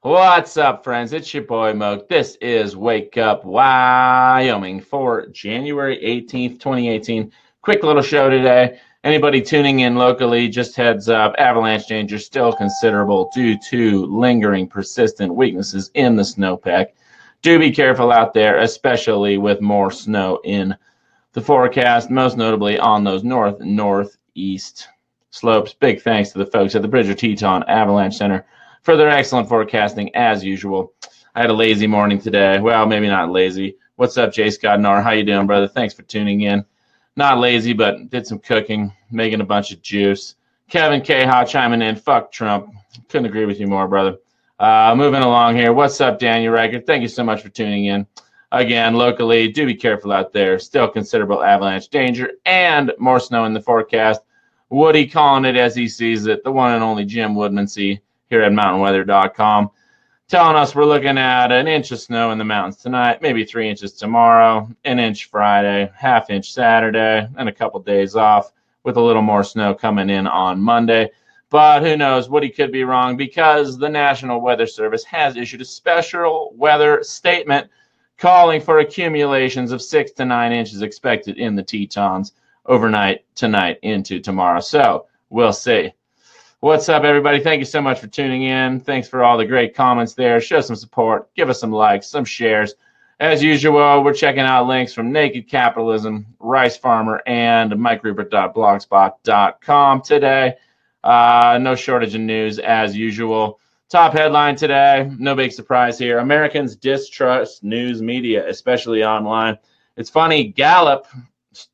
What's up, friends? It's your boy Mog. This is Wake Up Wyoming for January 18th, 2018. Quick little show today. Anybody tuning in locally, just heads up, avalanche danger still considerable due to lingering persistent weaknesses in the snowpack. Do be careful out there, especially with more snow in the forecast, most notably on those northeast slopes. Big thanks to the folks at the Bridger Teton Avalanche Center for their excellent forecasting as usual. I had a lazy morning today. Well, maybe not lazy. What's up, Jay Scott Nar? How you doing, brother? Thanks for tuning in. Not lazy, but did some cooking, making a bunch of juice. Kevin K. chiming in. Fuck Trump. Couldn't agree with you more, brother. Moving along here. What's up, Daniel Riker? Thank you so much for tuning in. Again, locally, do be careful out there. Still considerable avalanche danger and more snow in the forecast. Woody calling it as he sees it. The one and only Jim Woodmansee here at mountainweather.com, telling us we're looking at an inch of snow in the mountains tonight, maybe 3 inches tomorrow, an inch Friday, half inch Saturday, and a couple days off with a little more snow coming in on Monday. But who knows? Woody could be wrong because the National Weather Service has issued a special weather statement calling for accumulations of 6 to 9 inches expected in the Tetons overnight tonight into tomorrow. So we'll see. What's up, everybody? Thank you so much for tuning in. Thanks for all the great comments there. Show some support. Give us some likes, some shares. As usual, we're checking out links from Naked Capitalism, Rice Farmer, and MikeRupert.blogspot.com today. No shortage of news as usual. Top headline today, no big surprise here. Americans distrust news media, especially online. It's funny, Gallup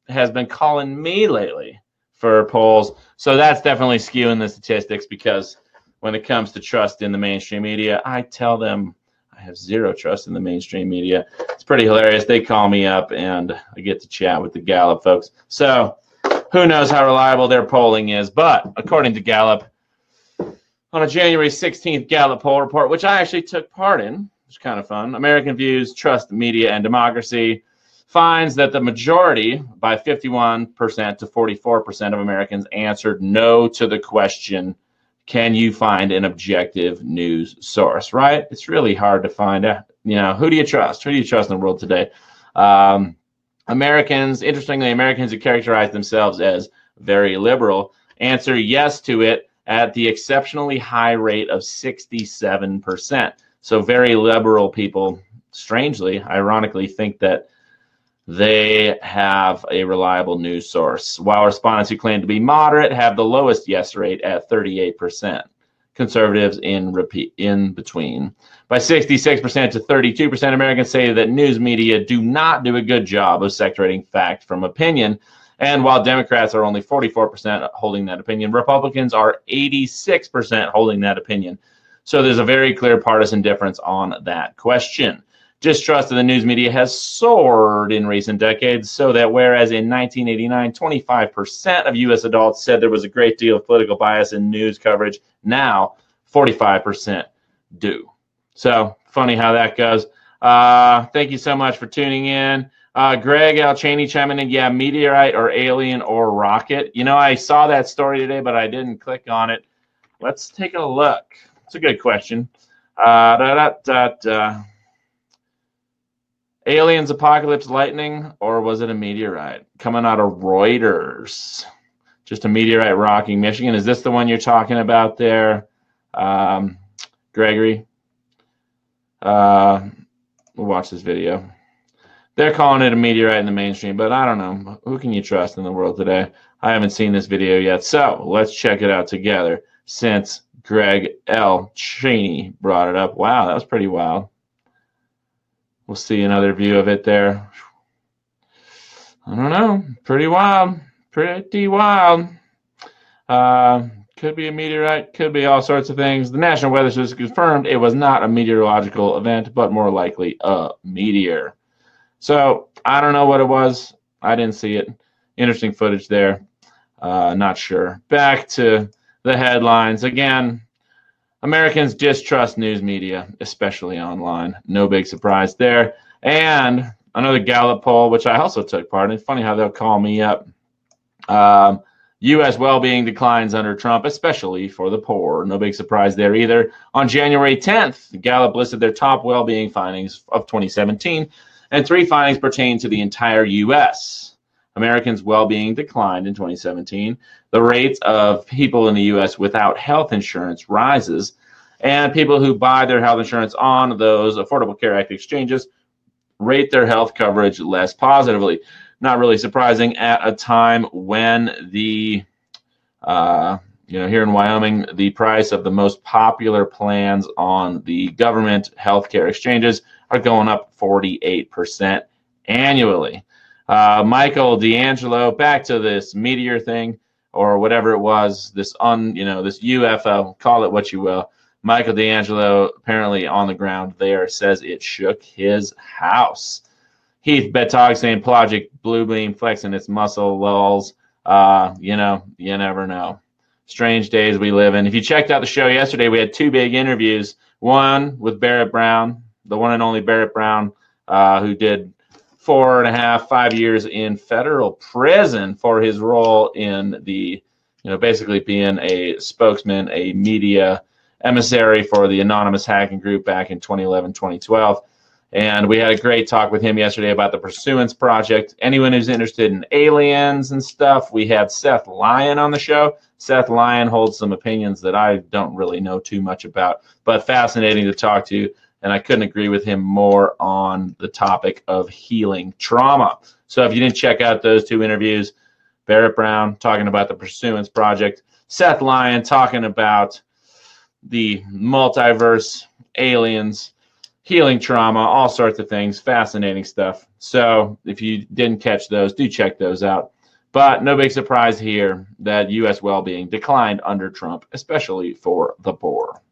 has been calling me lately for polls. So that's definitely skewing the statistics because when it comes to trust in the mainstream media, I tell them I have zero trust in the mainstream media. It's pretty hilarious. They call me up and I get to chat with the Gallup folks. So who knows how reliable their polling is. But according to Gallup, on a January 16th Gallup poll report, which I actually took part in, which is kind of fun, American Views, Trust Media and Democracy, finds that the majority, by 51% to 44% of Americans, answered no to the question, can you find an objective news source, right? It's really hard to find out, who do you trust? Who do you trust in the world today? Interestingly, Americans who characterize themselves as very liberal answer yes to it at the exceptionally high rate of 67%. So very liberal people, strangely, ironically, think that they have a reliable news source, while respondents who claim to be moderate have the lowest yes rate at 38%. Conservatives in between. By 66% to 32%, Americans say that news media do not do a good job of separating fact from opinion. And while Democrats are only 44% holding that opinion, Republicans are 86% holding that opinion. So there's a very clear partisan difference on that question. Distrust of the news media has soared in recent decades, so that whereas in 1989, 25% of U.S. adults said there was a great deal of political bias in news coverage, now 45% do. So funny how that goes. Thank you so much for tuning in. Greg L. Cheney chiming in, yeah, meteorite or alien or rocket. I saw that story today, but I didn't click on it. Let's take a look. It's a good question. Aliens, apocalypse, lightning, or was it a meteorite? Coming out of Reuters. Just a meteorite rocking Michigan. Is this the one you're talking about there, Gregory? We'll watch this video. They're calling it a meteorite in the mainstream, but I don't know. Who can you trust in the world today? I haven't seen this video yet, so let's check it out together since Greg L. Cheney brought it up. Wow, that was pretty wild. We'll see another view of it there. I don't know. Pretty wild. Pretty wild. Could be a meteorite. Could be all sorts of things. The National Weather Service confirmed it was not a meteorological event, but more likely a meteor. So I don't know what it was. I didn't see it. Interesting footage there. Not sure. Back to the headlines. Again, Americans distrust news media, especially online. No big surprise there. And another Gallup poll, which I also took part in. Funny how they'll call me up. U.S. well-being declines under Trump, especially for the poor. No big surprise there either. On January 10th, Gallup listed their top well-being findings of 2017, and 3 findings pertain to the entire U.S. Americans' well-being declined in 2017. The rates of people in the U.S. without health insurance rises, and people who buy their health insurance on those Affordable Care Act exchanges rate their health coverage less positively. Not really surprising at a time when the, here in Wyoming, the price of the most popular plans on the government healthcare exchanges are going up 48% annually. Michael D'Angelo, back to this meteor thing or whatever it was, this UFO, call it what you will. Michael D'Angelo, apparently on the ground there, says it shook his house. Heath Betog saying Pelagic Blue Beam flexing its muscle lulls. You never know. Strange days we live in. If you checked out the show yesterday, we had 2 big interviews. One with Barrett Brown, the one and only Barrett Brown, who did 4.5, 5 years in federal prison for his role in the, basically being a spokesman, a media emissary for the anonymous hacking group back in 2011, 2012. And we had a great talk with him yesterday about the Pursuance Project. Anyone who's interested in aliens and stuff, we had Seth Lyon on the show. Seth Lyon holds some opinions that I don't really know too much about, but fascinating to talk to. And I couldn't agree with him more on the topic of healing trauma. So if you didn't check out those 2 interviews, Barrett Brown talking about the Pursuance Project, Seth Lyon talking about the multiverse, aliens, healing trauma, all sorts of things, fascinating stuff. So if you didn't catch those, do check those out. But no big surprise here that U.S. well-being declined under Trump, especially for the poor.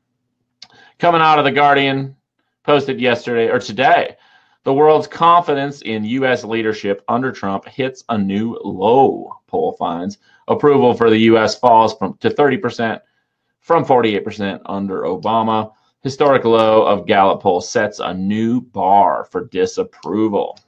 Coming out of The Guardian, posted yesterday or today, the world's confidence in U.S. leadership under Trump hits a new low, poll finds. Approval for the U.S. falls to 30% from 48% under Obama. Historic low of Gallup poll sets a new bar for disapproval.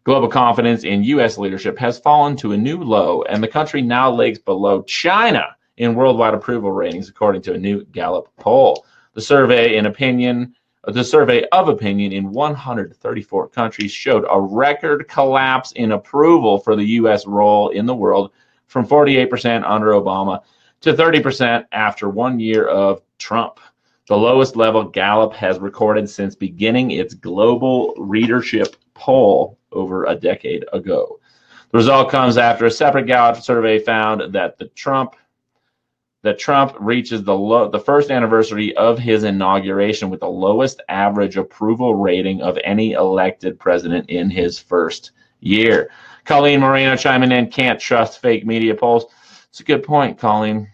Global confidence in U.S. leadership has fallen to a new low, and the country now lags below China in worldwide approval ratings, according to a new Gallup poll. The survey of opinion in 134 countries showed a record collapse in approval for the U.S. role in the world from 48% under Obama to 30% after 1 year of Trump, the lowest level Gallup has recorded since beginning its global readership poll over a decade ago. The result comes after a separate Gallup survey found that Trump reaches the first anniversary of his inauguration with the lowest average approval rating of any elected president in his first year. Colleen Moreno chiming in, can't trust fake media polls. It's a good point, Colleen.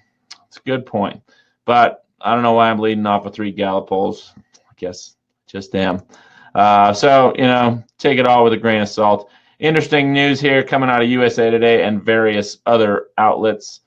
It's a good point. But I don't know why I'm leading off with 3 Gallup polls. I guess just am. So, take it all with a grain of salt. Interesting news here coming out of USA Today and various other outlets.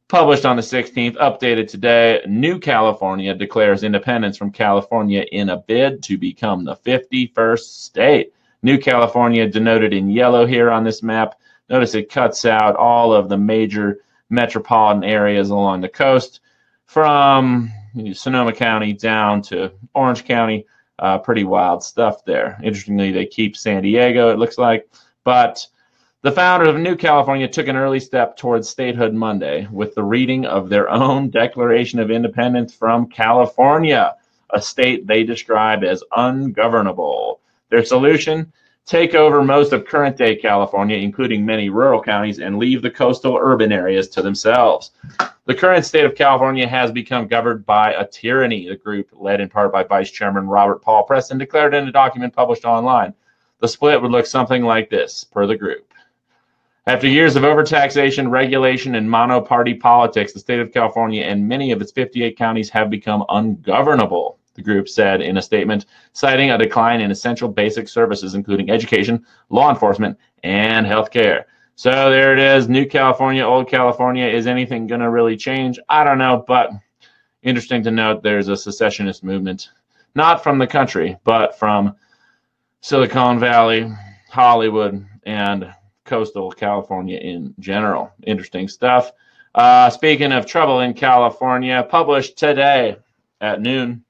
Published on the 16th, updated today, New California declares independence from California in a bid to become the 51st state. New California denoted in yellow here on this map. Notice it cuts out all of the major metropolitan areas along the coast from Sonoma County down to Orange County. Pretty wild stuff there. Interestingly, they keep San Diego, it looks like. But the founders of New California took an early step towards statehood Monday with the reading of their own Declaration of Independence from California, a state they described as ungovernable. Their solution? Take over most of current-day California, including many rural counties, and leave the coastal urban areas to themselves. The current state of California has become governed by a tyranny, the group, led in part by Vice Chairman Robert Paul Preston, declared in a document published online. The split would look something like this, per the group. After years of overtaxation, regulation, and mono-party politics, the state of California and many of its 58 counties have become ungovernable, the group said in a statement, citing a decline in essential basic services, including education, law enforcement, and healthcare. So there it is, New California, Old California. Is anything going to really change? I don't know, but interesting to note there's a secessionist movement, not from the country, but from Silicon Valley, Hollywood, and coastal California in general. Interesting stuff. Speaking of trouble in California, published today at noon,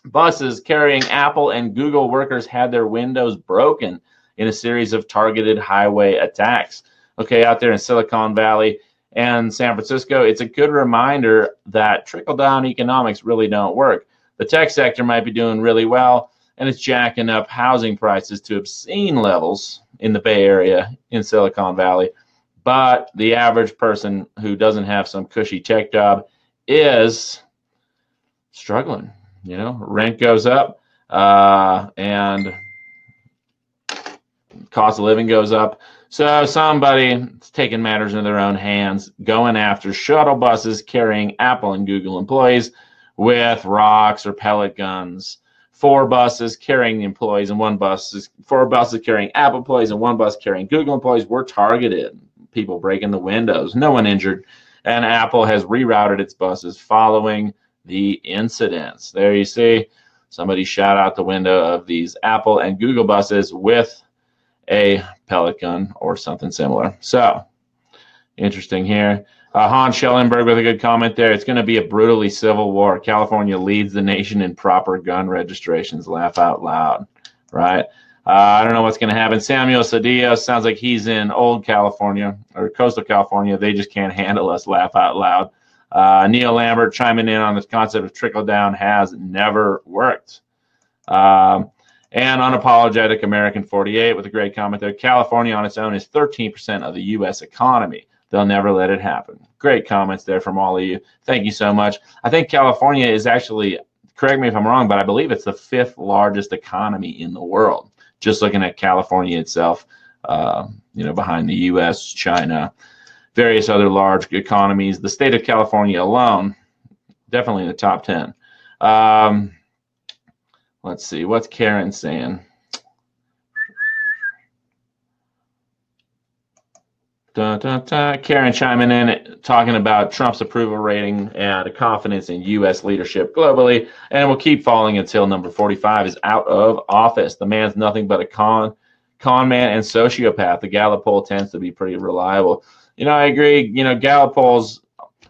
buses carrying Apple and Google workers had their windows broken in a series of targeted highway attacks. Okay, out there in Silicon Valley and San Francisco, it's a good reminder that trickle-down economics really don't work. The tech sector might be doing really well, and it's jacking up housing prices to obscene levels in the Bay Area in Silicon Valley. But the average person who doesn't have some cushy tech job is struggling. You know, rent goes up and cost of living goes up. So somebody's taking matters into their own hands, going after shuttle buses carrying Apple and Google employees with rocks or pellet guns. 4 buses carrying the employees and 4 buses carrying Apple employees and 1 bus carrying Google employees were targeted. People breaking the windows, no one injured, and Apple has rerouted its buses following the incidents. There you see somebody shot out the window of these Apple and Google buses with a pellet gun or something similar. So interesting here. Hans Schellenberg with a good comment there. It's going to be a brutally civil war. California leads the nation in proper gun registrations. Laugh out loud, right? I don't know what's going to happen. Samuel Cedillo sounds like he's in old California or coastal California. They just can't handle us. Laugh out loud. Neil Lambert chiming in on this concept of trickle down has never worked. And Unapologetic American 48 with a great comment there. California on its own is 13% of the U.S. economy. They'll never let it happen. Great comments there from all of you. Thank you so much. I think California is actually, correct me if I'm wrong, but I believe it's the 5th largest economy in the world. Just looking at California itself, behind the U.S., China, various other large economies. The state of California alone, definitely in the top 10. Let's see, what's Karen saying? Karen chiming in, talking about Trump's approval rating and confidence in U.S. leadership globally, and will keep falling until number 45 is out of office. The man's nothing but a con man and sociopath. The Gallup poll tends to be pretty reliable. I agree. Gallup polls,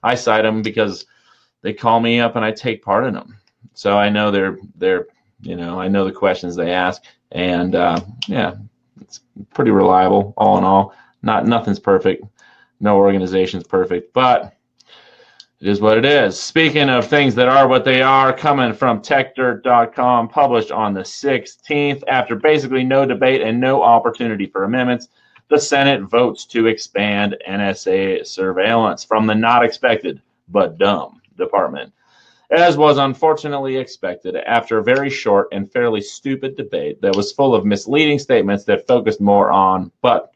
I cite them because they call me up and I take part in them. So I know I know the questions they ask, and it's pretty reliable all in all. Nothing's perfect. No organization's perfect, but it is what it is. Speaking of things that are what they are, coming from techdirt.com, published on the 16th, after basically no debate and no opportunity for amendments, the Senate votes to expand NSA surveillance from the not expected but dumb department, as was unfortunately expected after a very short and fairly stupid debate that was full of misleading statements that focused more on but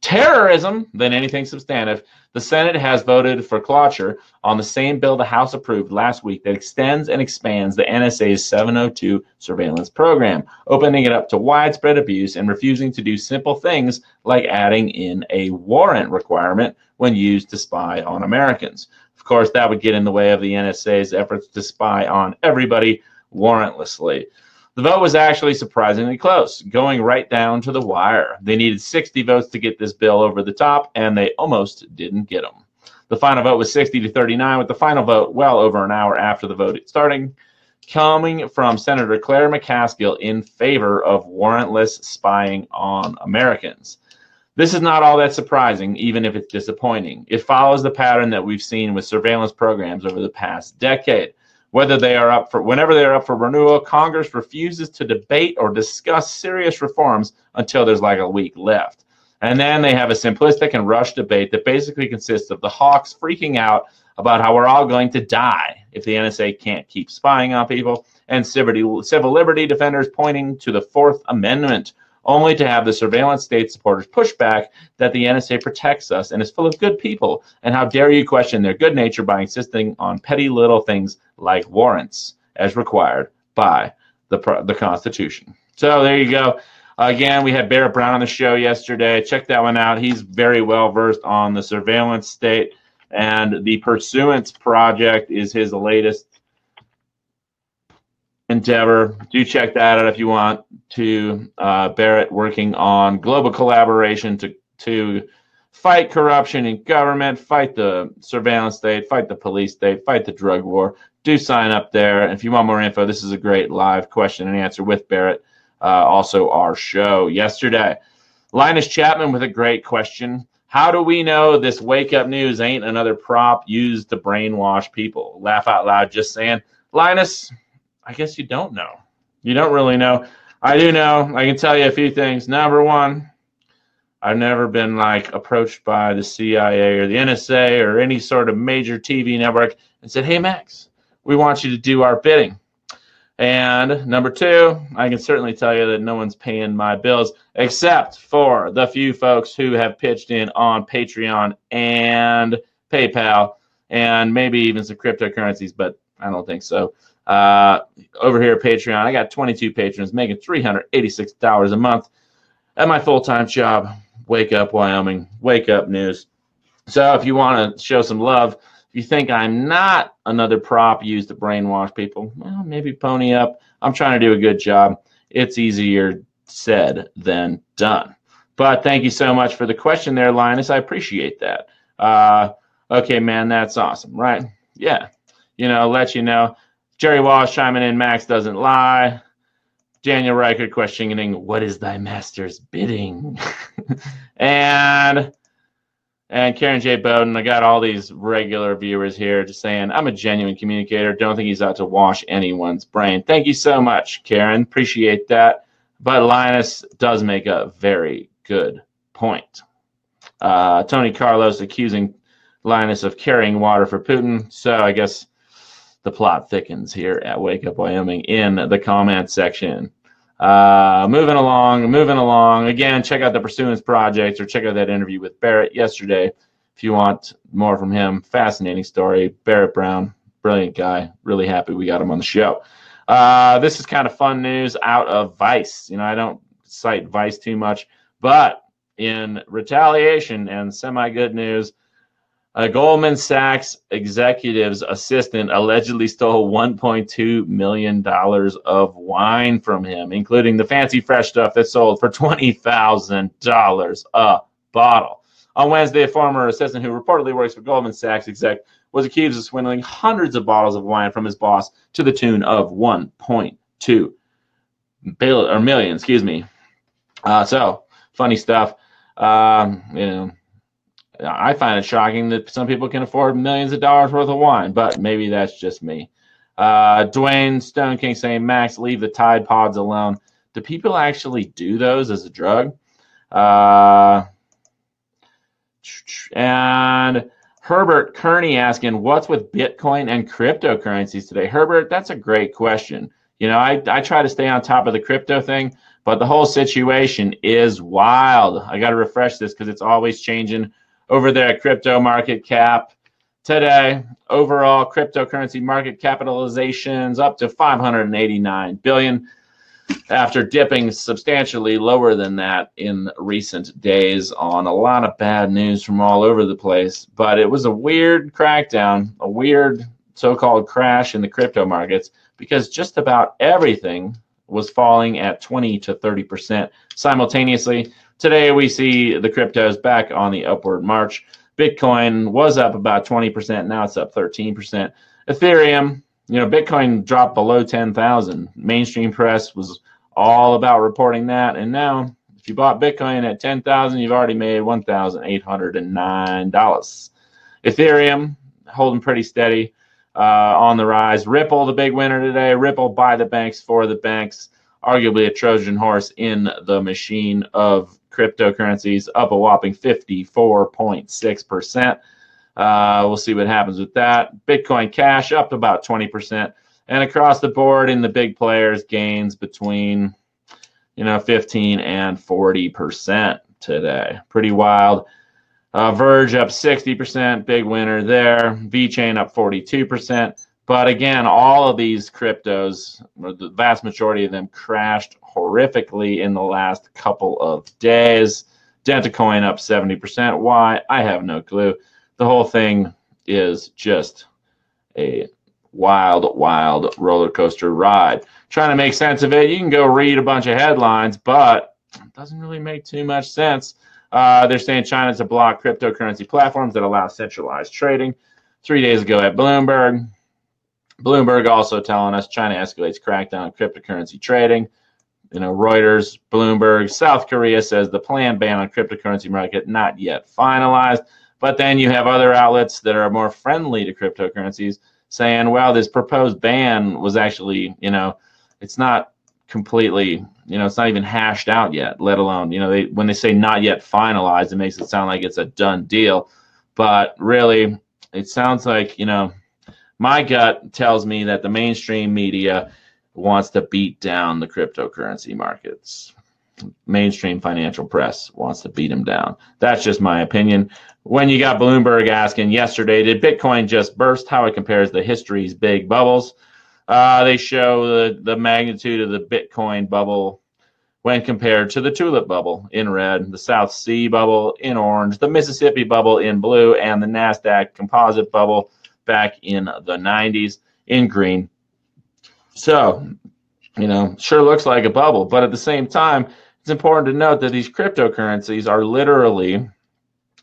terrorism than anything substantive. The Senate has voted for cloture on the same bill the House approved last week that extends and expands the NSA's 702 surveillance program, opening it up to widespread abuse and refusing to do simple things like adding in a warrant requirement when used to spy on Americans. Of course, that would get in the way of the NSA's efforts to spy on everybody warrantlessly. The vote was actually surprisingly close, going right down to the wire. They needed 60 votes to get this bill over the top, and they almost didn't get them. The final vote was 60-39, with the final vote well over an hour after the vote starting, coming from Senator Claire McCaskill in favor of warrantless spying on Americans. This is not all that surprising, even if it's disappointing. It follows the pattern that we've seen with surveillance programs over the past decade. Whenever they are up for renewal, Congress refuses to debate or discuss serious reforms until there's like a week left. And then they have a simplistic and rushed debate that basically consists of the hawks freaking out about how we're all going to die if the NSA can't keep spying on people, and civil liberty defenders pointing to the Fourth Amendment, only to have the surveillance state supporters push back that the NSA protects us and is full of good people, and how dare you question their good nature by insisting on petty little things like warrants as required by the Constitution. So there you go. Again, we had Barrett Brown on the show yesterday. Check that one out. He's very well versed on the surveillance state, and the Pursuance Project is his latest endeavor. Do check that out if you want to. Barrett working on global collaboration to Fight corruption in government, fight the surveillance state, fight the police state, fight the drug war. Do sign up there. And if you want more info, this is a great live question and answer with Barrett. Also our show yesterday. Linus Chapman with a great question. How do we know this wake-up news ain't another prop used to brainwash people? Laugh out loud just saying. Linus, I guess you don't know. You don't really know. I do know. I can tell you a few things. Number one, I've never been approached by the CIA or the NSA or any sort of major TV network and said, hey, Max, we want you to do our bidding. And number two, I can certainly tell you that no one's paying my bills except for the few folks who have pitched in on Patreon and PayPal and maybe even some cryptocurrencies, but I don't think so. Over here at Patreon, I got 22 patrons making $386 a month at my full-time job. Wake up, Wyoming. Wake up news. So if you want to show some love, if you think I'm not another prop used to brainwash people, well, maybe pony up. I'm trying to do a good job. It's easier said than done. But thank you so much for the question there, Linus. I appreciate that. Okay, man, that's awesome, right? Yeah. Let you know. Jerry Wallace chiming in, Max doesn't lie. Daniel Reichert questioning, what is thy master's bidding? and Karen J. Bowden, I got all these regular viewers here just saying, I'm a genuine communicator. Don't think he's out to wash anyone's brain. Thank you so much, Karen. Appreciate that. But Linus does make a very good point. Tony Carlos accusing Linus of carrying water for Putin. So I guess the plot thickens here at Wake Up Wyoming in the comment section. Moving along. Again, check out the Pursuance Project or check out that interview with Barrett yesterday if you want more from him. Fascinating story. Barrett Brown, brilliant guy. Really happy we got him on the show. This is kind of fun news out of Vice. I don't cite Vice too much, but in retaliation and semi-good news, a Goldman Sachs executive's assistant allegedly stole $1.2 million of wine from him, including the fancy fresh stuff that sold for $20,000 a bottle. On Wednesday, a former assistant who reportedly works for Goldman Sachs Exec was accused of swindling hundreds of bottles of wine from his boss to the tune of $1.2 million. So funny stuff. I find it shocking that some people can afford millions of dollars worth of wine, but maybe that's just me. Dwayne Stone King saying, Max, leave the Tide Pods alone. Do people actually do those as a drug? And Herbert Kearney asking, what's with Bitcoin and cryptocurrencies today? Herbert, that's a great question. I try to stay on top of the crypto thing, but the whole situation is wild. I got to refresh this because it's always changing. Over there at Crypto Market Cap today, overall cryptocurrency market capitalizations up to $589 billion after dipping substantially lower than that in recent days on a lot of bad news from all over the place. But it was a weird crackdown, a weird so-called crash in the crypto markets because just about everything was falling at 20 to 30% simultaneously. Today, we see the cryptos back on the upward march. Bitcoin was up about 20%. Now it's up 13%. Ethereum, Bitcoin dropped below 10,000. Mainstream press was all about reporting that. And now, if you bought Bitcoin at 10,000, you've already made $1,809. Ethereum holding pretty steady on the rise. Ripple, the big winner today. Ripple by the banks, for the banks. Arguably a Trojan horse in the machine of cryptocurrencies, up a whopping 54.6%. We'll see what happens with that. Bitcoin Cash up about 20%. And across the board in the big players, gains between 15 and 40% today. Pretty wild. Verge up 60%, big winner there. VeChain up 42%. But again, all of these cryptos, the vast majority of them, crashed horrifically in the last couple of days. Dentacoin up 70%. Why? I have no clue. The whole thing is just a wild, wild roller coaster ride. Trying to make sense of it, you can go read a bunch of headlines, but it doesn't really make too much sense. They're saying China to block cryptocurrency platforms that allow centralized trading. 3 days ago at Bloomberg. Bloomberg also telling us China escalates crackdown on cryptocurrency trading. Reuters, Bloomberg, South Korea says the planned ban on cryptocurrency market not yet finalized. But then you have other outlets that are more friendly to cryptocurrencies saying, well, this proposed ban was actually, it's not completely, it's not even hashed out yet, let alone, when they say not yet finalized, it makes it sound like it's a done deal. But really, it sounds like, my gut tells me that the mainstream media wants to beat down the cryptocurrency markets. Mainstream financial press wants to beat them down. That's just my opinion. When you got Bloomberg asking yesterday, did Bitcoin just burst? How it compares to history's big bubbles. They show the magnitude of the Bitcoin bubble when compared to the tulip bubble in red, the South Sea bubble in orange, the Mississippi bubble in blue, and the NASDAQ composite bubble back in the 90s in green. So, sure looks like a bubble, but at the same time, it's important to note that these cryptocurrencies are literally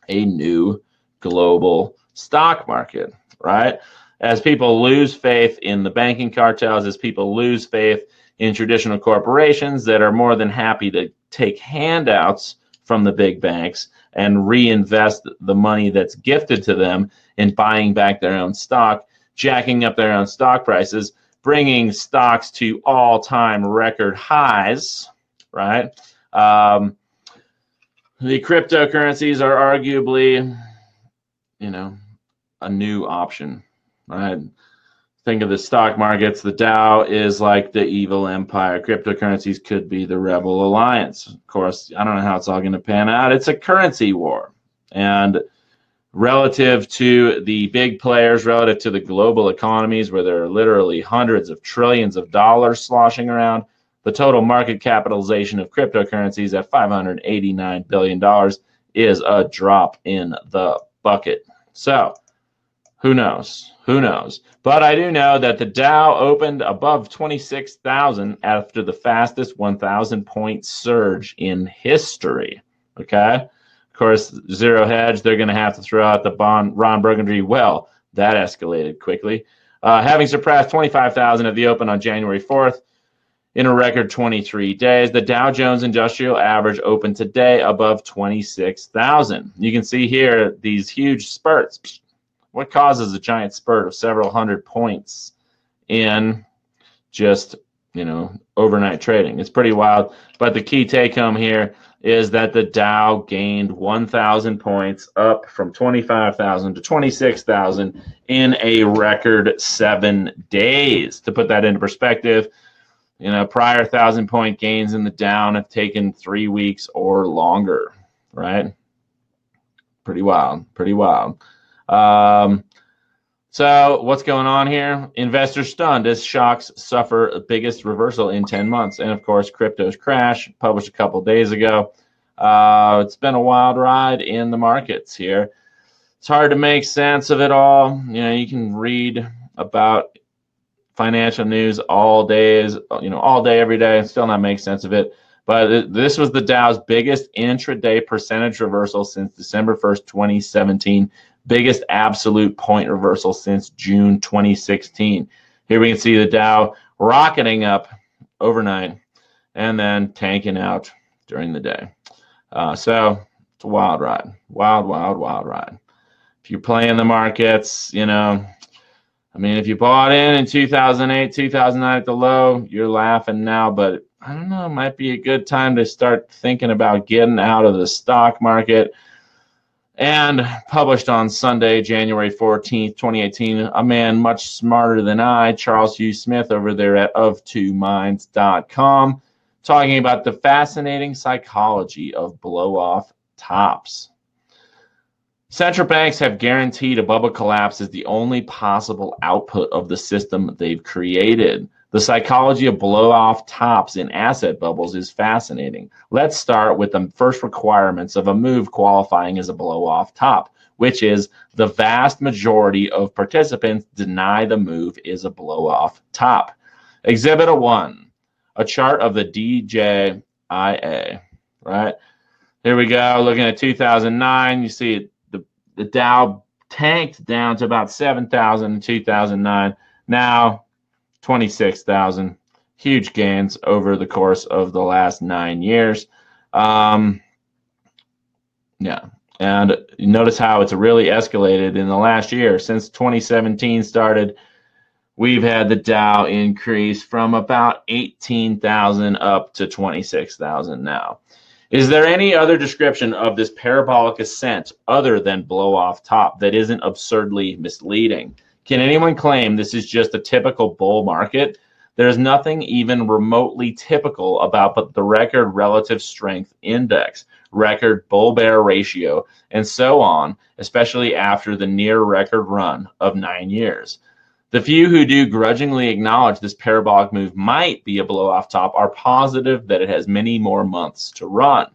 a new global stock market, right? As people lose faith in the banking cartels, as people lose faith in traditional corporations that are more than happy to take handouts from the big banks and reinvest the money that's gifted to them in buying back their own stock, jacking up their own stock prices, bringing stocks to all-time record highs, right? The cryptocurrencies are arguably, a new option, right? Think of the stock markets. The Dow is like the evil empire. Cryptocurrencies could be the rebel alliance. Of course, I don't know how it's all going to pan out. It's a currency war. And relative to the big players, relative to the global economies where there are literally hundreds of trillions of dollars sloshing around, the total market capitalization of cryptocurrencies at $589 billion is a drop in the bucket. So, who knows? Who knows? But I do know that the Dow opened above 26,000 after the fastest 1,000-point surge in history. Okay? Of course, zero hedge, they're going to have to throw out the bond Ron Burgundy. Well, that escalated quickly. Having surpassed 25,000 at the open on January 4th in a record 23 days, the Dow Jones Industrial Average opened today above 26,000. You can see here these huge spurts. What causes a giant spurt of several hundred points in just, overnight trading? It's pretty wild. But the key take home here is that the Dow gained 1,000 points up from 25,000 to 26,000 in a record 7 days. To put that into perspective, prior 1,000-point gains in the Dow have taken 3 weeks or longer, right? Pretty wild, pretty wild. So what's going on here? Investors stunned as shocks suffer the biggest reversal in 10 months. And of course, crypto's crash, published a couple days ago. It's been a wild ride in the markets here. It's hard to make sense of it all. You can read about financial news all days, all day, every day, and still not make sense of it. But this was the Dow's biggest intraday percentage reversal since December 1st, 2017. Biggest absolute point reversal since June 2016. Here we can see the Dow rocketing up overnight and then tanking out during the day. So it's a wild ride. Wild, wild, wild ride. If you're playing the markets, if you bought in 2008, 2009 at the low, you're laughing now, but I don't know, it might be a good time to start thinking about getting out of the stock market. And published on Sunday, January 14th, 2018, a man much smarter than I, Charles Hugh Smith, over there at of2minds.com, talking about the fascinating psychology of blow-off tops. Central banks have guaranteed a bubble collapse is the only possible output of the system they've created. The psychology of blow-off tops in asset bubbles is fascinating. Let's start with the first requirements of a move qualifying as a blow-off top, which is the vast majority of participants deny the move is a blow-off top. Exhibit 1, a chart of the DJIA, right? Here we go. Looking at 2009, you see the Dow tanked down to about 7,000 in 2009. Now 26,000. Huge gains over the course of the last 9 years. Yeah. And you notice how it's really escalated in the last year. Since 2017 started, we've had the Dow increase from about 18,000 up to 26,000 now. Is there any other description of this parabolic ascent other than blow off top that isn't absurdly misleading? Can anyone claim this is just a typical bull market? There's nothing even remotely typical about the record relative strength index, record bull-bear ratio, and so on, especially after the near-record run of 9 years. The few who do grudgingly acknowledge this parabolic move might be a blow-off top are positive that it has many more months to run.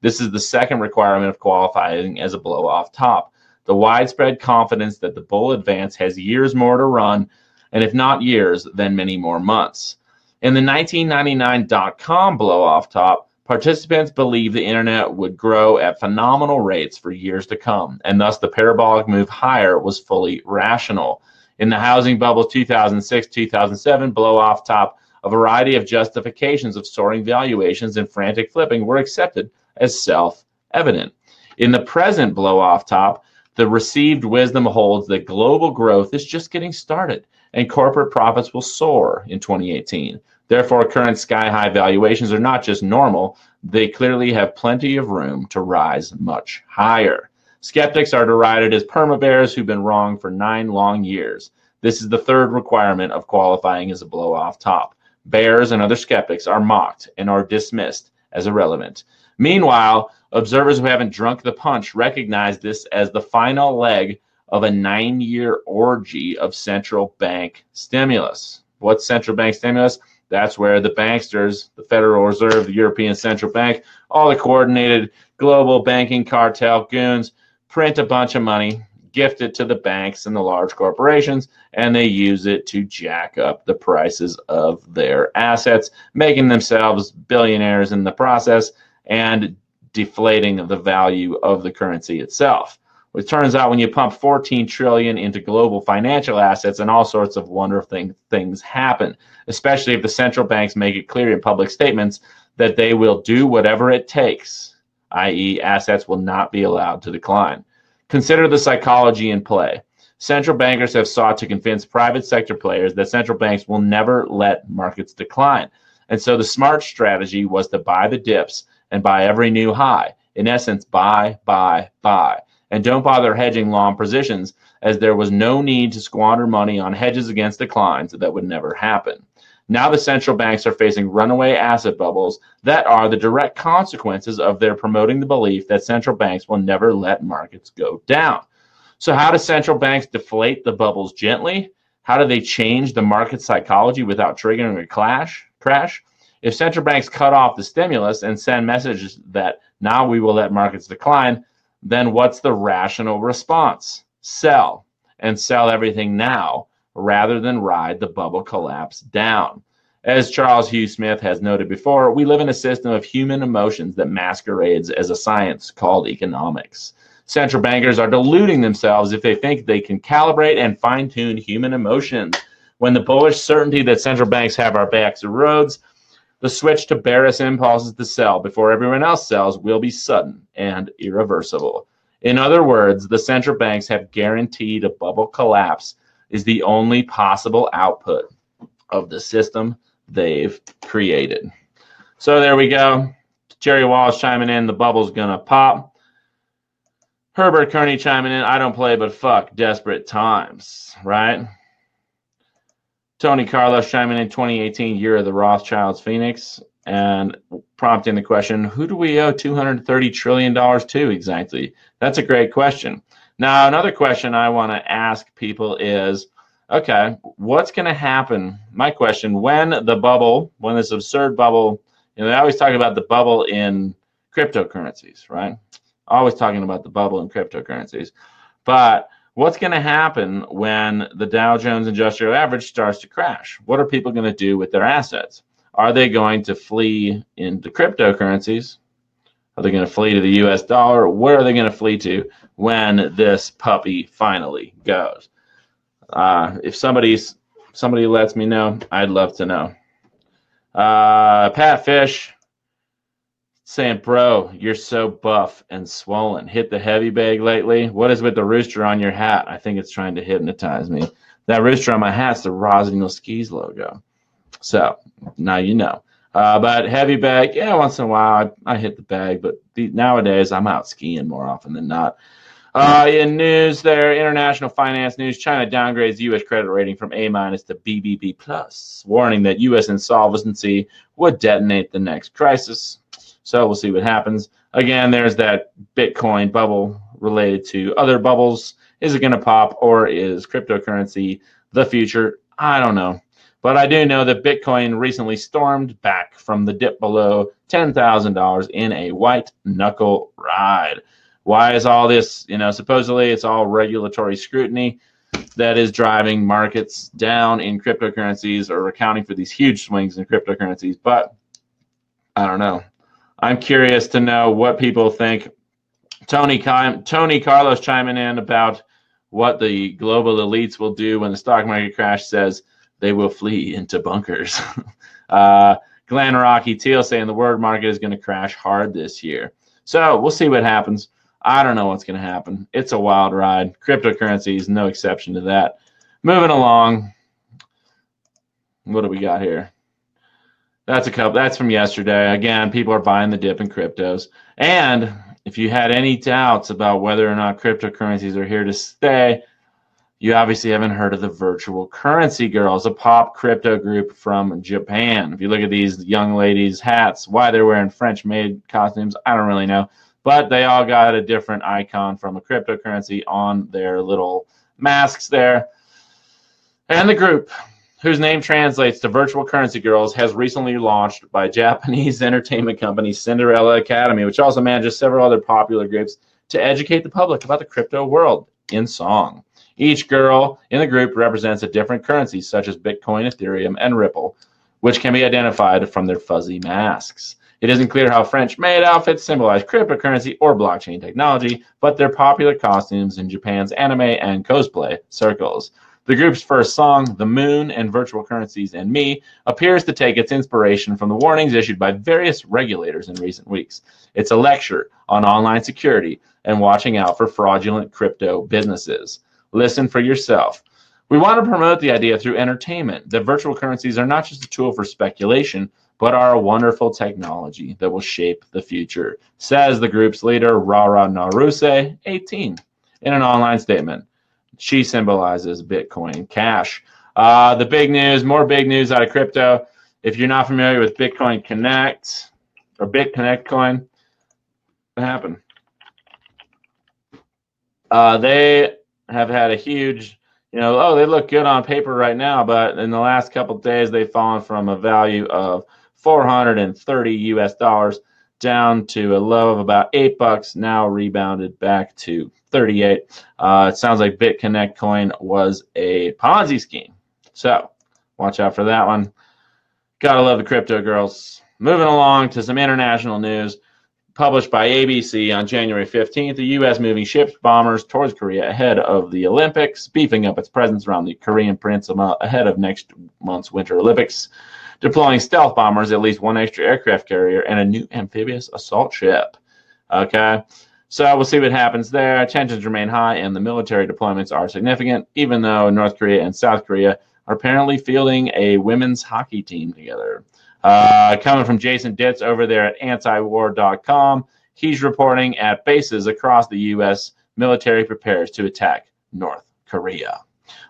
This is the second requirement of qualifying as a blow-off top. The widespread confidence that the bull advance has years more to run, and if not years, then many more months. In the 1999 dot-com blow-off top, participants believed the internet would grow at phenomenal rates for years to come, and thus the parabolic move higher was fully rational. In the housing bubble 2006-2007 blow-off top, a variety of justifications of soaring valuations and frantic flipping were accepted as self-evident. In the present blow-off top, the received wisdom holds that global growth is just getting started, and corporate profits will soar in 2018. Therefore, current sky-high valuations are not just normal, they clearly have plenty of room to rise much higher. Skeptics are derided as perma-bears who've been wrong for 9 long years. This is the third requirement of qualifying as a blow-off top. Bears and other skeptics are mocked and are dismissed as irrelevant. Meanwhile, observers who haven't drunk the punch recognize this as the final leg of a 9-year orgy of central bank stimulus. What's central bank stimulus? That's where the banksters, the Federal Reserve, the European Central Bank, all the coordinated global banking cartel goons print a bunch of money, gift it to the banks and the large corporations, and they use it to jack up the prices of their assets, making themselves billionaires in the process and deflating the value of the currency itself. It turns out when you pump 14 trillion into global financial assets, and all sorts of wonderful things happen, especially if the central banks make it clear in public statements that they will do whatever it takes, i.e. assets will not be allowed to decline. Consider the psychology in play. Central bankers have sought to convince private sector players that central banks will never let markets decline. And so the smart strategy was to buy the dips and buy every new high. In essence, buy, buy, buy. And don't bother hedging long positions, as there was no need to squander money on hedges against declines that would never happen. Now the central banks are facing runaway asset bubbles that are the direct consequences of their promoting the belief that central banks will never let markets go down. So how do central banks deflate the bubbles gently? How do they change the market psychology without triggering a crash? If central banks cut off the stimulus and send messages that now we will let markets decline, then what's the rational response? Sell, and sell everything now rather than ride the bubble collapse down. As Charles Hugh Smith has noted before, we live in a system of human emotions that masquerades as a science called economics. Central bankers are deluding themselves if they think they can calibrate and fine-tune human emotions. When the bullish certainty that central banks have our backs erodes, the switch to bearish impulses to sell before everyone else sells will be sudden and irreversible. In other words, the central banks have guaranteed a bubble collapse is the only possible output of the system they've created. So there we go. Jerry Wallace chiming in, the bubble's gonna pop. Herbert Kearney chiming in, I don't play but fuck desperate times, right? Tony Carlos chiming in, 2018 year of the Rothschilds Phoenix, and prompting the question, who do we owe $230 trillion to exactly? That's a great question. Now, another question I want to ask people is, okay, what's going to happen? My question, when this absurd bubble, they always talk about the bubble in cryptocurrencies, right? Always talking about the bubble in cryptocurrencies. But what's going to happen when the Dow Jones Industrial Average starts to crash? What are people going to do with their assets? Are they going to flee into cryptocurrencies? Are they going to flee to the US dollar? Where are they going to flee to when this puppy finally goes? If somebody lets me know, I'd love to know. Pat Fish saying, bro, you're so buff and swollen. Hit the heavy bag lately? What is with the rooster on your hat? I think it's trying to hypnotize me. That rooster on my hat's the Roswell Skis logo. So now you know. But heavy bag, yeah, once in a while I hit the bag, but nowadays I'm out skiing more often than not. In news there, international finance news, China downgrades U.S. credit rating from A- to BBB+, warning that U.S. insolvency would detonate the next crisis. So we'll see what happens. Again, there's that Bitcoin bubble related to other bubbles. Is it going to pop, or is cryptocurrency the future? I don't know. But I do know that Bitcoin recently stormed back from the dip below $10,000 in a white knuckle ride. Why is all this? Supposedly it's all regulatory scrutiny that is driving markets down in cryptocurrencies or accounting for these huge swings in cryptocurrencies. But I don't know. I'm curious to know what people think. Tony Carlos chiming in about what the global elites will do when the stock market crash, says they will flee into bunkers. Glenn Rocky Teal saying the word market is going to crash hard this year. So we'll see what happens. I don't know what's going to happen. It's a wild ride. Cryptocurrency is no exception to that. Moving along. What do we got here? That's from yesterday. Again, people are buying the dip in cryptos. And if you had any doubts about whether or not cryptocurrencies are here to stay, you obviously haven't heard of the virtual currency girls, a POP CryptoGroup from Japan. If you look at these young ladies' hats, why they're wearing French-made costumes, I don't really know. But they all got a different icon from a cryptocurrency on their little masks there. And the group, whose name translates to Virtual Currency Girls, has recently launched by Japanese entertainment company Cinderella Academy, which also manages several other popular groups to educate the public about the crypto world in song. Each girl in the group represents a different currency, such as Bitcoin, Ethereum, and Ripple, which can be identified from their fuzzy masks. It isn't clear how French-made outfits symbolize cryptocurrency or blockchain technology, but they're popular costumes in Japan's anime and cosplay circles. The group's first song, The Moon and Virtual Currencies and Me, appears to take its inspiration from the warnings issued by various regulators in recent weeks. It's a lecture on online security and watching out for fraudulent crypto businesses. Listen for yourself. We want to promote the idea through entertainment that virtual currencies are not just a tool for speculation, but are a wonderful technology that will shape the future, says the group's leader, Rara Naruse, 18, in an online statement. She symbolizes Bitcoin Cash. The big news, more big news out of crypto. If you're not familiar with Bitcoin Connect or BitConnect coin, what happened? They have had a huge, they look good on paper right now, but in the last couple of days, they've fallen from a value of $430 down to a low of about $8, now rebounded back to 38. It sounds like BitConnect coin was a Ponzi scheme. So watch out for that one. Gotta love the crypto girls. Moving along to some international news. Published by ABC on January 15th, the U.S. moving ships bombers towards Korea ahead of the Olympics, beefing up its presence around the Korean Peninsula ahead of next month's Winter Olympics, deploying stealth bombers, at least one extra aircraft carrier, and a new amphibious assault ship. Okay, so we'll see what happens there. Tensions remain high, and the military deployments are significant, even though North Korea and South Korea are apparently fielding a women's hockey team together. Coming from Jason Ditz over there at antiwar.com, he's reporting at bases across the U.S. military prepares to attack North Korea.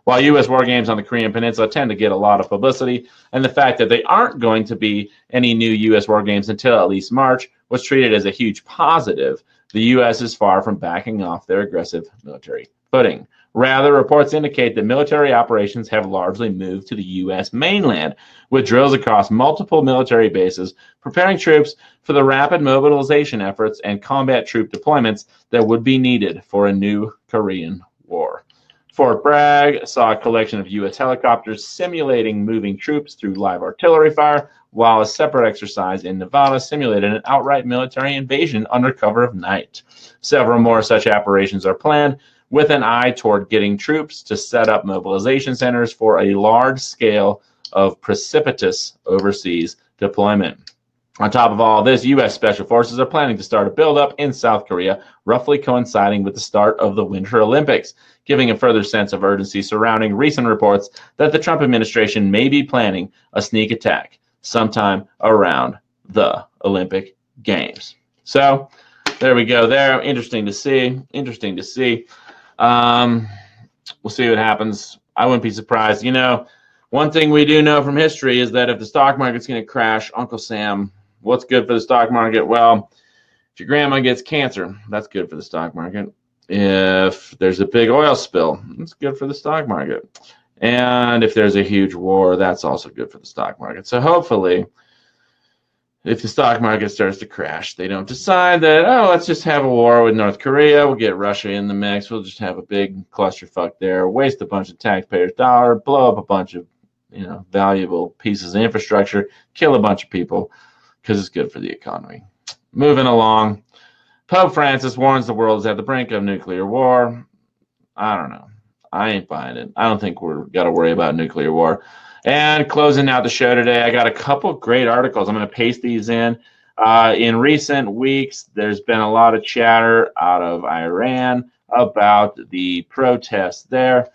While U.S. war games on the Korean Peninsula tend to get a lot of publicity, and the fact that they aren't going to be any new U.S. war games until at least March was treated as a huge positive, the U.S. is far from backing off their aggressive military footing. Rather, reports indicate that military operations have largely moved to the U.S. mainland, with drills across multiple military bases, preparing troops for the rapid mobilization efforts and combat troop deployments that would be needed for a new Korean war. Fort Bragg saw a collection of U.S. helicopters simulating moving troops through live artillery fire, while a separate exercise in Nevada simulated an outright military invasion under cover of night. Several more such operations are planned, with an eye toward getting troops to set up mobilization centers for a large scale of precipitous overseas deployment. On top of all this, U.S. Special Forces are planning to start a buildup in South Korea, roughly coinciding with the start of the Winter Olympics, giving a further sense of urgency surrounding recent reports that the Trump administration may be planning a sneak attack sometime around the Olympic Games. So there we go there. Interesting to see. Interesting to see. We'll see what happens. I wouldn't be surprised. You know, one thing we do know from history is that if the stock market's going to crash, Uncle Sam, what's good for the stock market? Well, if your grandma gets cancer, that's good for the stock market. If there's a big oil spill, it's good for the stock market. And if there's a huge war, that's also good for the stock market. So hopefully, if the stock market starts to crash, they don't decide that, oh, let's just have a war with North Korea. We'll get Russia in the mix. We'll just have a big clusterfuck there, waste a bunch of taxpayers' dollars, blow up a bunch of, valuable pieces of infrastructure, kill a bunch of people, because it's good for the economy. Moving along, Pope Francis warns the world is at the brink of nuclear war. I don't know. I ain't buying it. I don't think we're got to worry about nuclear war. And closing out the show today, I got a couple great articles. I'm going to paste these in. In recent weeks, there's been a lot of chatter out of Iran about the protests there.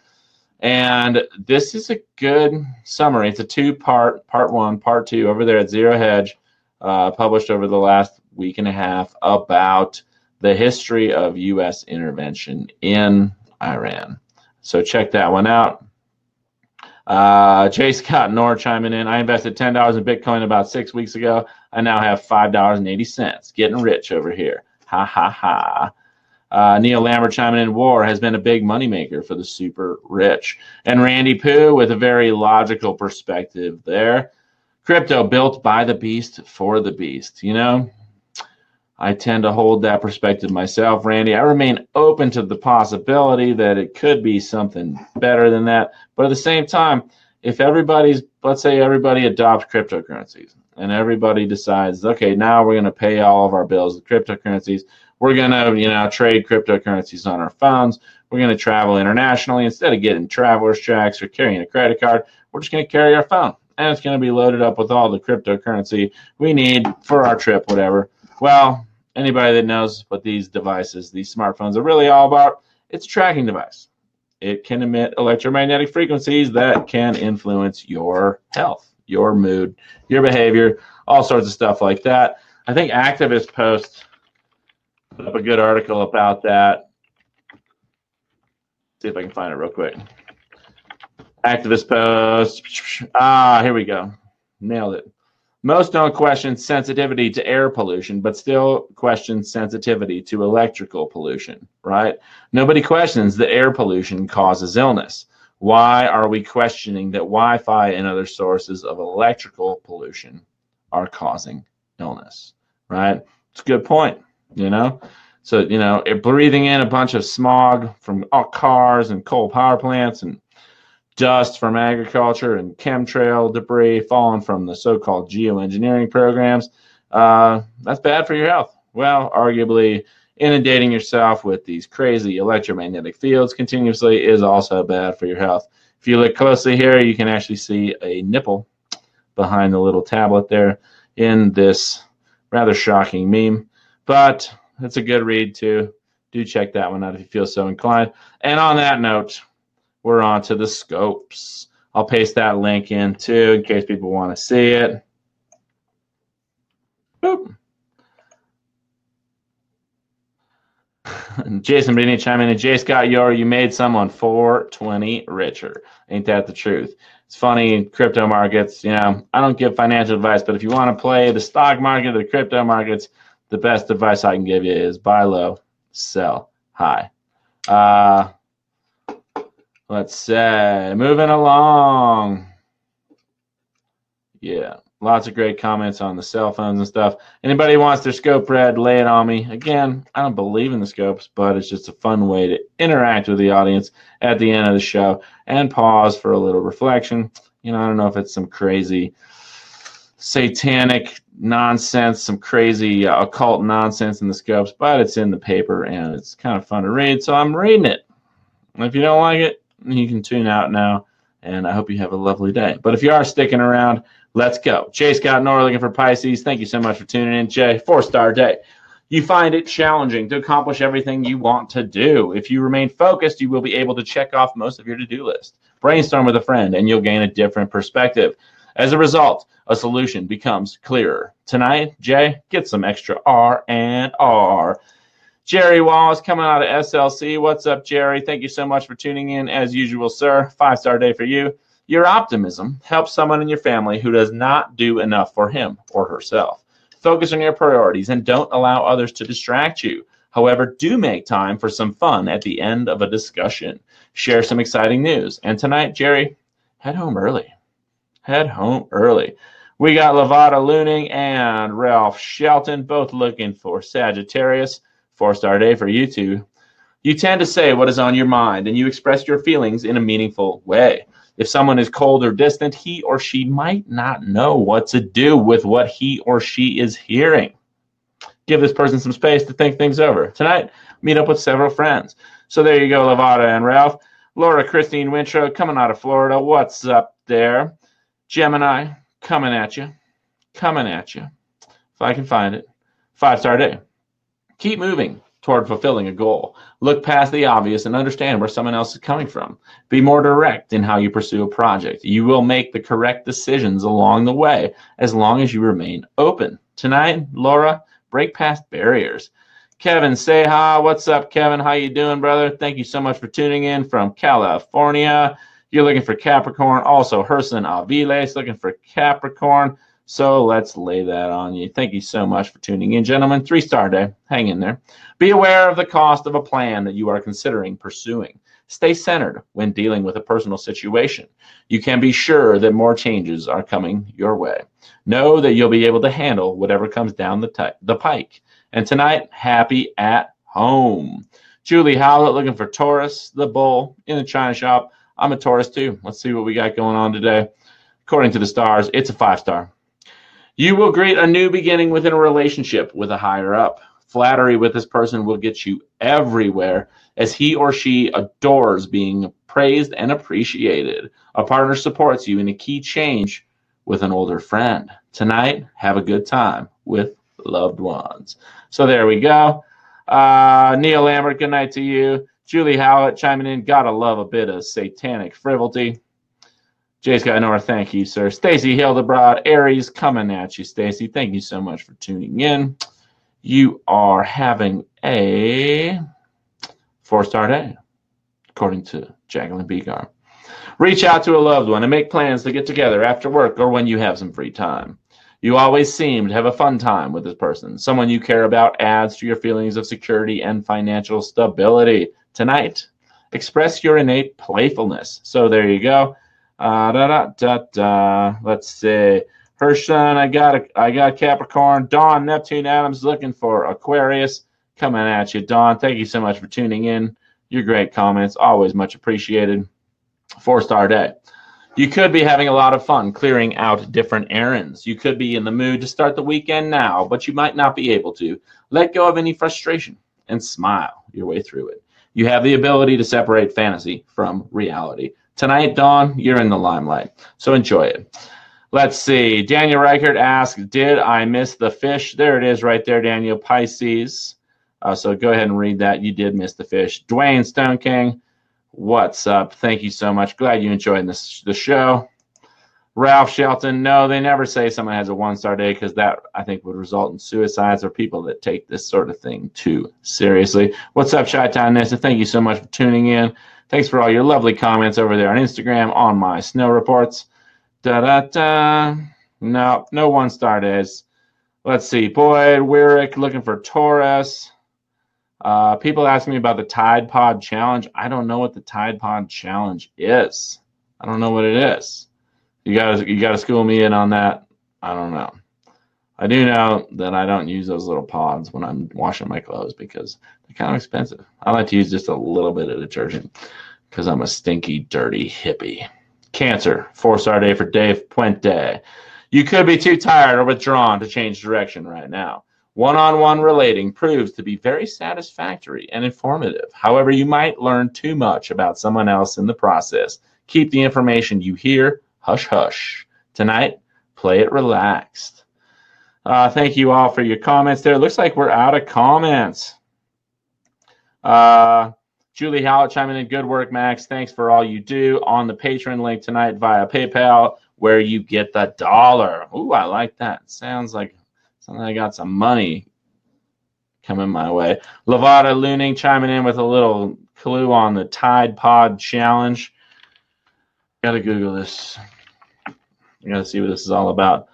And this is a good summary. It's a two-part, part one, part two, over there at Zero Hedge, published over the last week and a half about the history of U.S. intervention in Iran. So check that one out. J. Scott Knorr chiming in. I invested $10 in Bitcoin about 6 weeks ago. I now have $5.80. Getting rich over here. Ha, ha, ha. Neil Lambert chiming in. War has been a big moneymaker for the super rich. And Randy Pooh with a very logical perspective there. Crypto built by the beast for the beast. I tend to hold that perspective myself, Randy. I remain open to the possibility that it could be something better than that. But at the same time, if let's say everybody adopts cryptocurrencies and everybody decides, okay, now we're going to pay all of our bills with cryptocurrencies. We're going to, trade cryptocurrencies on our phones. We're going to travel internationally. Instead of getting traveler's checks or carrying a credit card, we're just going to carry our phone. And it's going to be loaded up with all the cryptocurrency we need for our trip, whatever. Well, anybody that knows what these devices, these smartphones are really all about, it's a tracking device. It can emit electromagnetic frequencies that can influence your health, your mood, your behavior, all sorts of stuff like that. I think Activist Post put up a good article about that. See if I can find it real quick. Activist Post. Here we go. Nailed it. Most don't question sensitivity to air pollution, but still question sensitivity to electrical pollution, right? Nobody questions that air pollution causes illness. Why are we questioning that Wi-Fi and other sources of electrical pollution are causing illness, right? It's a good point, So, breathing in a bunch of smog from cars and coal power plants and dust from agriculture and chemtrail debris falling from the so-called geoengineering programs, that's bad for your health. Well, arguably, inundating yourself with these crazy electromagnetic fields continuously is also bad for your health. If you look closely here, you can actually see a nipple behind the little tablet there in this rather shocking meme. But it's a good read, too. Do check that one out if you feel so inclined. And on that note, we're on to the scopes. I'll paste that link in too in case people want to see it. Boop. Jason Brini chime in. And J. Scott Yor, you made someone 420 richer. Ain't that the truth? It's funny, crypto markets, I don't give financial advice, but if you want to play the stock market or the crypto markets, the best advice I can give you is buy low, sell high. Let's say, moving along. Yeah, lots of great comments on the cell phones and stuff. Anybody wants their scope read, lay it on me. Again, I don't believe in the scopes, but it's just a fun way to interact with the audience at the end of the show and pause for a little reflection. I don't know if it's some crazy satanic nonsense, some crazy occult nonsense in the scopes, but it's in the paper and it's kind of fun to read, so I'm reading it. And if you don't like it, you can tune out now, and I hope you have a lovely day. But if you are sticking around, let's go. Jay Scott Nora looking for Pisces. Thank you so much for tuning in, Jay. 4-star day. You find it challenging to accomplish everything you want to do. If you remain focused, you will be able to check off most of your to-do list. Brainstorm with a friend, and you'll gain a different perspective. As a result, a solution becomes clearer. Tonight, Jay, get some extra R&R. Jerry Wallace coming out of SLC. What's up, Jerry? Thank you so much for tuning in as usual, sir. 5-star day for you. Your optimism helps someone in your family who does not do enough for him or herself. Focus on your priorities and don't allow others to distract you. However, do make time for some fun at the end of a discussion. Share some exciting news. And tonight, Jerry, head home early. Head home early. We got Lavada Looning and Ralph Shelton both looking for Sagittarius. 4-star day for you two. You tend to say what is on your mind and you express your feelings in a meaningful way. If someone is cold or distant, he or she might not know what to do with what he or she is hearing. Give this person some space to think things over. Tonight, meet up with several friends. So there you go, Lavada and Ralph. Laura Christine Wintro coming out of Florida. What's up there? Gemini, coming at you. Coming at you. If I can find it. 5-star day. Keep moving toward fulfilling a goal. Look past the obvious and understand where someone else is coming from. Be more direct in how you pursue a project. You will make the correct decisions along the way as long as you remain open. Tonight, Laura, break past barriers. Kevin Seha, what's up, Kevin? How you doing, brother? Thank you so much for tuning in from California. You're looking for Capricorn. Also, Herson Aviles looking for Capricorn. So let's lay that on you. Thank you so much for tuning in, gentlemen. 3-star day. Hang in there. Be aware of the cost of a plan that you are considering pursuing. Stay centered when dealing with a personal situation. You can be sure that more changes are coming your way. Know that you'll be able to handle whatever comes down the pike. And tonight, happy at home. Julie Howlett looking for Taurus, the bull in the China shop. I'm a Taurus too. Let's see what we got going on today. According to the stars, it's a 5-star. You will greet a new beginning within a relationship with a higher up. Flattery with this person will get you everywhere as he or she adores being praised and appreciated. A partner supports you in a key change with an older friend. Tonight, have a good time with loved ones. So there we go. Neil Lambert, good night to you. Julie Howlett chiming in. Gotta love a bit of satanic frivolity. Jay Scott Nora, thank you, sir. Stacy Hildebrand, Aries, coming at you, Stacy. Thank you so much for tuning in. You are having a 4-star day, according to Jacqueline Begar. Reach out to a loved one and make plans to get together after work or when you have some free time. You always seem to have a fun time with this person. Someone you care about adds to your feelings of security and financial stability. Tonight, express your innate playfulness. So there you go. Let's see. Hershon, I got Capricorn. Dawn, Neptune, Adams looking for Aquarius. Coming at you, Dawn. Thank you so much for tuning in. Your great comments, always much appreciated. 4-star day. You could be having a lot of fun clearing out different errands. You could be in the mood to start the weekend now, but you might not be able to. Let go of any frustration and smile your way through it. You have the ability to separate fantasy from reality. Tonight, Dawn, you're in the limelight, so enjoy it. Let's see. Daniel Reichert asks, did I miss the fish? There it is right there, Daniel. Pisces. So go ahead and read that. You did miss the fish. Dwayne Stone King, what's up? Thank you so much. Glad you enjoyed the show. Ralph Shelton, no, they never say someone has a 1-star day because that, I think, would result in suicides or people that take this sort of thing too seriously. What's up, Chi-Town Nessa? Thank you so much for tuning in. Thanks for all your lovely comments over there on Instagram on my snow reports. No 1-star days. Let's see. Boyd Wyrick looking for Taurus. People ask me about the Tide Pod Challenge. I don't know what the Tide Pod Challenge is. I don't know what it is. You gotta school me in on that. I don't know. I do know that I don't use those little pods when I'm washing my clothes because they're kind of expensive. I like to use just a little bit of detergent because I'm a stinky, dirty hippie. Cancer, 4-star day for Dave Puente. You could be too tired or withdrawn to change direction right now. One-on-one relating proves to be very satisfactory and informative. However, you might learn too much about someone else in the process. Keep the information you hear hush-hush. Tonight, play it relaxed. Thank you all for your comments there. Looks like we're out of comments. Julie Howlett chiming in. Good work, Max. Thanks for all you do. On the Patreon link tonight via PayPal, where you get the $1. Ooh, I like that. Sounds like something I got some money coming my way. Lavada Looning chiming in with a little clue on the Tide Pod challenge. Gotta Google this. I gotta see what this is all about.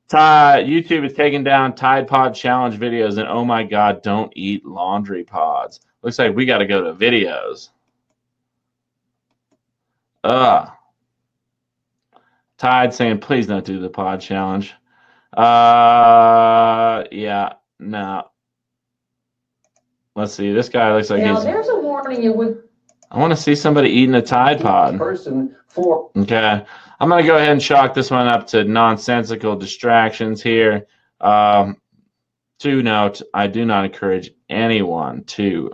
YouTube is taking down Tide Pod challenge videos, and oh my God, don't eat laundry pods. Looks like we got to go to videos. Tide saying, please don't do the pod challenge. Yeah, no. Let's see. This guy looks like now, there's a warning you would. I want to see somebody eating a Tide Pod. Okay. I'm going to go ahead and chalk this one up to nonsensical distractions here. To note, I do not encourage anyone to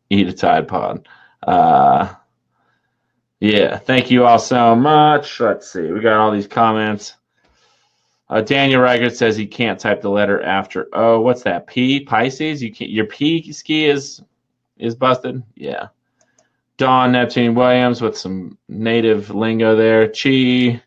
eat a Tide Pod. Yeah, thank you all so much. Let's see. We got all these comments. Daniel Reichert says he can't type the letter after O. What's that? P? Pisces? You can't. Your P ski is busted? Yeah. Don Neptune Williams with some native lingo there. Chi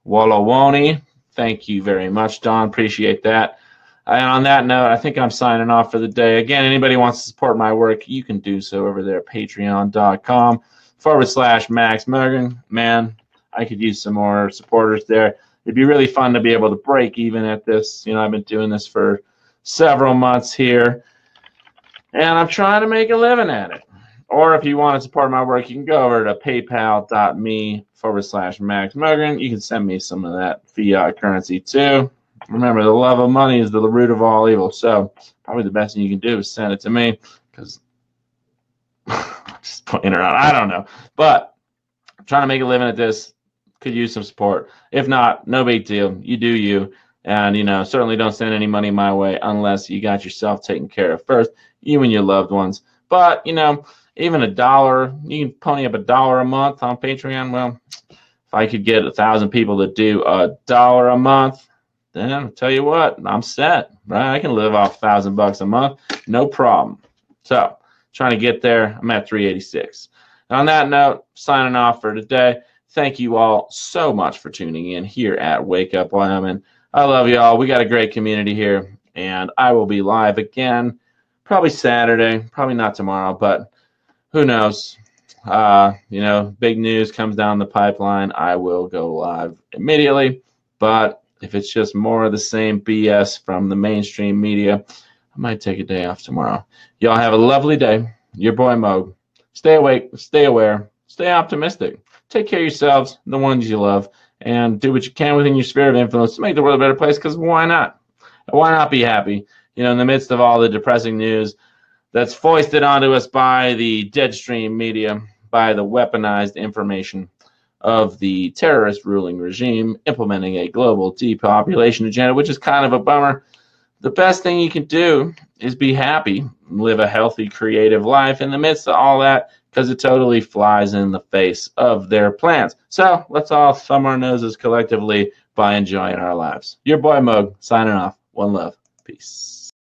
Walawoni. Thank you very much, Don. Appreciate that. And on that note, I think I'm signing off for the day. Again, anybody wants to support my work, you can do so over there at patreon.com/Max Mogren. Man, I could use some more supporters there. It'd be really fun to be able to break even at this. You know, I've been doing this for several months here, and I'm trying to make a living at it. Or if you want to support my work, you can go over to paypal.me/Max Mogren. You can send me some of that fiat currency too. Remember, the love of money is the root of all evil. So probably the best thing you can do is send it to me, because just playing around. I don't know. But I'm trying to make a living at this. Could use some support. If not, no big deal. You do you. And, you know, certainly don't send any money my way unless you got yourself taken care of first, you and your loved ones. But, you know, even $1, you can pony up $1 a month on Patreon. Well, if I could get 1,000 people to do $1 a month, then I'll tell you what, I'm set, right? I can live off $1,000 a month, no problem. So, trying to get there. I'm at 386. And on that note, signing off for today. Thank you all so much for tuning in here at Wake Up Wyoming. I love you all. We got a great community here, and I will be live again, probably Saturday, probably not tomorrow, but who knows? You know, big news comes down the pipeline, I will go live immediately. But if it's just more of the same BS from the mainstream media, I might take a day off tomorrow. Y'all have a lovely day. Your boy Mog. Stay awake, stay aware, stay optimistic. Take care of yourselves, the ones you love, and do what you can within your sphere of influence to make the world a better place, because why not? Why not be happy? You know, in the midst of all the depressing news that's foisted onto us by the deadstream media, by the weaponized information of the terrorist ruling regime implementing a global depopulation agenda, which is kind of a bummer. The best thing you can do is be happy, live a healthy, creative life in the midst of all that, because it totally flies in the face of their plans. So let's all thumb our noses collectively by enjoying our lives. Your boy Mug signing off. One love. Peace.